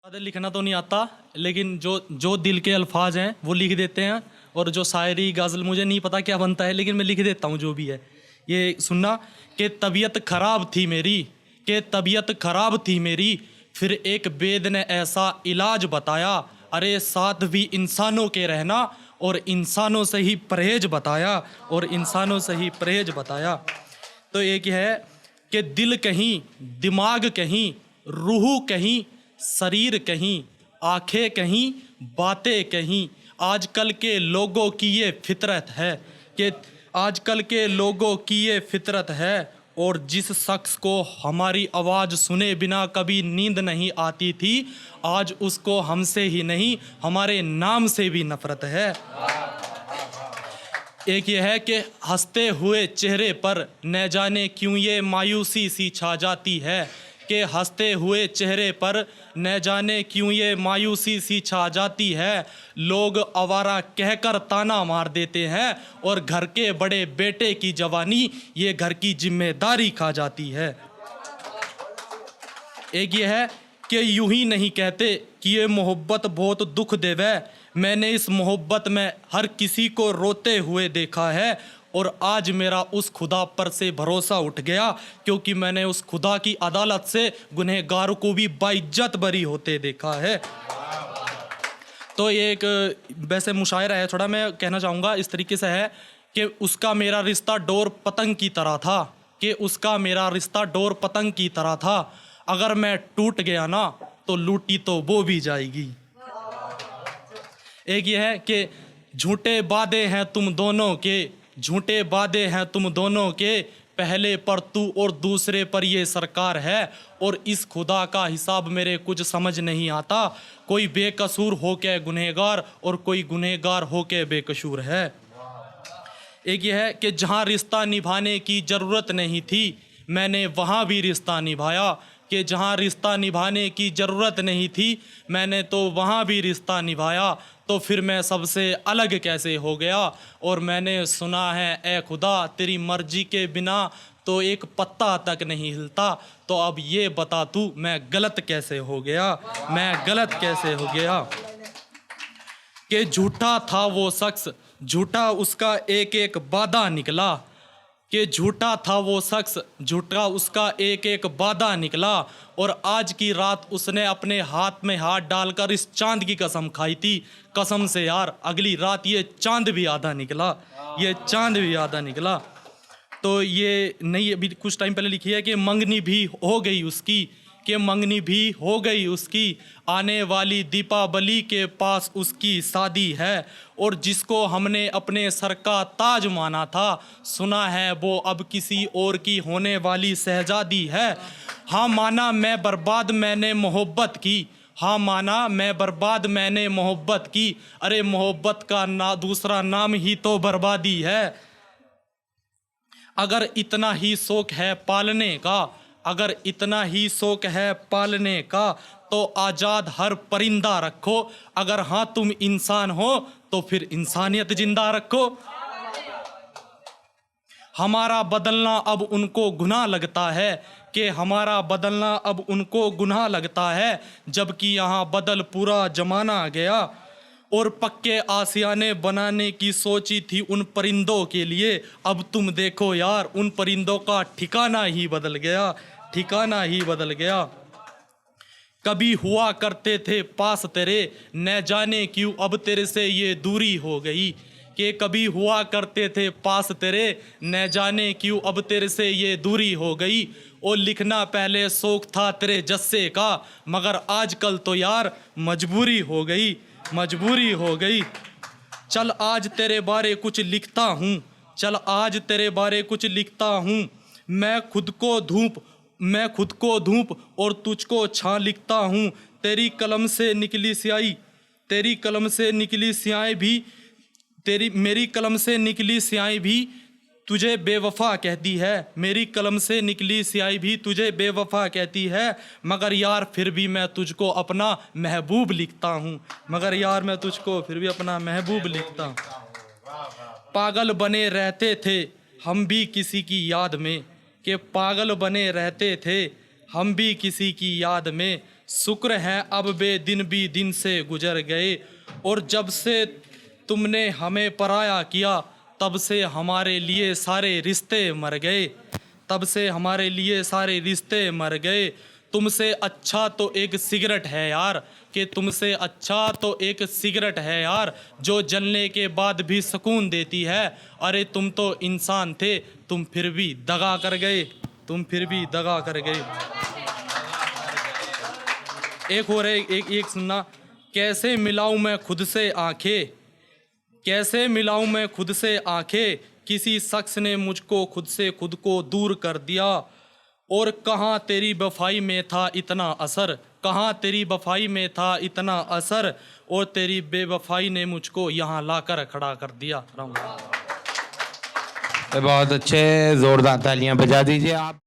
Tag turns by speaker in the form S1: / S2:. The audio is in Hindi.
S1: ज़्यादा लिखना तो नहीं आता, लेकिन जो जो दिल के अल्फाज हैं वो लिख देते हैं। और जो शायरी गज़ल मुझे नहीं पता क्या बनता है, लेकिन मैं लिख देता हूँ जो भी है। ये सुनना कि तबीयत ख़राब थी मेरी, कि तबीयत ख़राब थी मेरी, फिर एक वेद ने ऐसा इलाज बताया। अरे साथ भी इंसानों के रहना और इंसानों से ही परहेज बताया, और इंसानों से ही परहेज बताया। तो एक है कि दिल कहीं, दिमाग कहीं, रूह कहीं, शरीर कहीं, आंखें कहीं, बातें कहीं। आजकल के लोगों की ये फितरत है कि आजकल के लोगों की ये फितरत है। और जिस शख्स को हमारी आवाज़ सुने बिना कभी नींद नहीं आती थी, आज उसको हमसे ही नहीं हमारे नाम से भी नफरत है। एक ये है कि हंसते हुए चेहरे पर न जाने क्यों ये मायूसी सी छा जाती है, कि हंसते हुए चेहरे पर न जाने क्यों ये मायूसी सी छा जाती है। लोग आवारा कहकर ताना मार देते हैं, और घर के बड़े बेटे की जवानी ये घर की जिम्मेदारी खा जाती है। एक ये है कि यूं ही नहीं कहते कि ये मोहब्बत बहुत दुख देवे। मैंने इस मोहब्बत में हर किसी को रोते हुए देखा है, और आज मेरा उस खुदा पर से भरोसा उठ गया, क्योंकि मैंने उस खुदा की अदालत से गुनहगारों को भी बाइज्जत बरी होते देखा है। तो ये एक वैसे मुशायरा है, थोड़ा मैं कहना चाहूँगा इस तरीके से है कि उसका मेरा रिश्ता डोर पतंग की तरह था, कि उसका मेरा रिश्ता डोर पतंग की तरह था। अगर मैं टूट गया ना तो लूटी तो वो भी जाएगी। एक ये है कि झूठे वादे हैं तुम दोनों के, झूठे वादे हैं तुम दोनों के, पहले पर तू और दूसरे पर ये सरकार है। और इस खुदा का हिसाब मेरे कुछ समझ नहीं आता, कोई बेकसूर हो के गुनहगार और कोई गुनहगार हो के बेकसूर है। एक ये है कि जहाँ रिश्ता निभाने की ज़रूरत नहीं थी, मैंने वहाँ भी रिश्ता निभाया, कि जहाँ रिश्ता निभाने की ज़रूरत नहीं थी मैंने तो वहाँ भी रिश्ता निभाया। तो फिर मैं सबसे अलग कैसे हो गया। और मैंने सुना है ए खुदा तेरी मर्जी के बिना तो एक पत्ता तक नहीं हिलता। तो अब ये बता तू मैं गलत कैसे हो गया, मैं गलत कैसे हो गया। कि झूठा था वो शख्स, झूठा उसका एक एक वादा निकला, कि झूठा था वो शख्स, झूठा उसका एक एक वादा निकला। और आज की रात उसने अपने हाथ में हाथ डालकर इस चांद की कसम खाई थी, कसम से यार अगली रात ये चांद भी आधा निकला, ये चांद भी आधा निकला। तो ये नहीं अभी कुछ टाइम पहले लिखी है कि मंगनी भी हो गई उसकी, कि मंगनी भी हो गई उसकी, आने वाली दीपावली के पास उसकी शादी है। और जिसको हमने अपने सर का ताज माना था, सुना है वो अब किसी और की होने वाली शहजादी है। हाँ माना मैं बर्बाद मैंने मोहब्बत की, हाँ माना मैं बर्बाद मैंने मोहब्बत की। अरे मोहब्बत का ना दूसरा नाम ही तो बर्बादी है। अगर इतना ही शौक है पालने का, अगर इतना ही शौक है पालने का, तो आज़ाद हर परिंदा रखो। अगर हाँ तुम इंसान हो तो फिर इंसानियत जिंदा रखो। हमारा बदलना अब उनको गुनाह लगता है, कि हमारा बदलना अब उनको गुनाह लगता है, जबकि यहाँ बदल पूरा जमाना गया। और पक्के आशियाने बनाने की सोची थी उन परिंदों के लिए, अब तुम देखो यार उन परिंदों का ठिकाना ही बदल गया, ठिकाना ही बदल गया। कभी हुआ करते थे पास तेरे, न जाने क्यों अब तेरे से ये दूरी हो गई, कि कभी हुआ करते थे पास तेरे, न जाने क्यों अब तेरे से ये दूरी हो गई। और लिखना पहले शौक था तेरे जस्से का, मगर आजकल तो यार मजबूरी हो गई, मजबूरी हो गई। चल आज तेरे बारे कुछ लिखता हूँ, चल आज तेरे बारे कुछ लिखता हूँ। मैं खुद को धूप और तुझको छां लिखता हूँ। तेरी कलम से निकली स्याही, तेरी कलम से निकली स्याही भी, तेरी मेरी कलम से निकली स्याही भी तुझे बेवफा कहती है, मेरी कलम से निकली स्याही भी तुझे बेवफा कहती है। मगर यार फिर भी मैं तुझको अपना महबूब लिखता हूँ, मगर यार मैं तुझको फिर भी अपना महबूब लिखता हूँ। पागल बने रहते थे हम भी किसी की याद में, कि पागल बने रहते थे हम भी किसी की याद में। शुक्र है अब वे दिन भी दिन से गुजर गए, और जब से तुमने हमें पराया किया तब से हमारे लिए सारे रिश्ते मर गए, तब से हमारे लिए सारे रिश्ते मर गए। तुमसे अच्छा तो एक सिगरेट है यार, कि तुमसे अच्छा तो एक सिगरेट है यार, जो जलने के बाद भी सुकून देती है। अरे तुम तो इंसान थे, तुम फिर भी दगा कर गए, तुम फिर भी दगा कर गए। एक और एक सुनना। कैसे मिलाऊं मैं खुद से आंखें, कैसे मिलाऊं मैं खुद से आंखें, किसी शख्स ने मुझको खुद से खुद को दूर कर दिया। और कहाँ तेरी वफाई में था इतना असर, कहाँ तेरी वफाई में था इतना असर, और तेरी बेवफाई ने मुझको यहाँ लाकर खड़ा कर दिया।
S2: बहुत अच्छे, जोरदार तालियां बजा दीजिए आप।